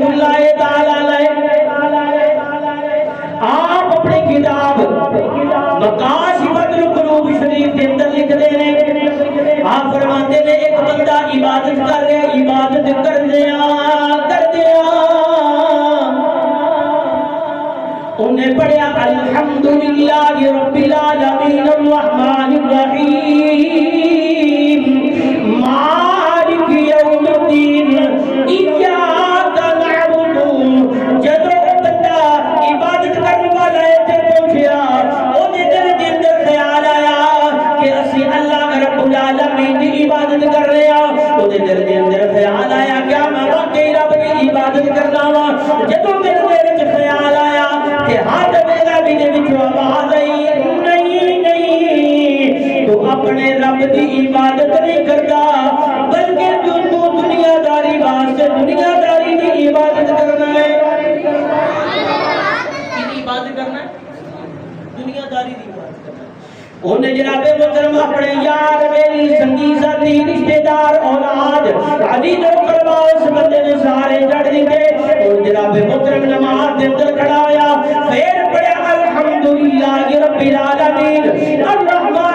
رحمۃ اللہ تعالی علیہ آپ اپنی کتاب مقاصد القلوب شریف کے اندر لکھتے ہیں، آپ فرماتے ہیں ایک بندہ عبادت کر رہا ہے، عبادت کر دیا انہیں پڑھیا الحمدللہ رب العالمین الرحمن الرحیم مالک یوم الدین ایاک نعبد، جدو بندہ عبادت کرنے والا ہے تے پہنچیا اونے دل دے اندر خیال آیا کہ اسی اللہ رب العالمین دی عبادت کر رہے ہیں، اونے دل دے اندر خیال آیا کیا میں واقعی رب کی عبادت کرنا وا، جدو میرے دل وچ خیال آیا کہ ہاتھ میرا بھی دے وچ آواز آئی نہیں تو اپنے رب دی عبادت نہیں کرتا بلکہ جو دنیا داری واسطے دنیا داری دی عبادت کرنا ہے، عبادت کرنا ہے دنیا داری دی عبادت کرنا ہے۔ انہیں جناب محترم اپنے یار میری سنگی ساتھی رشتہ دار اولاد علی دو قربا اس بندے نے سارے جڑ دیتے اور جناب محترم نماز دے اندر کھڑا ہویا، پھر پڑھا الحمدللہ رب العالمین الرحمن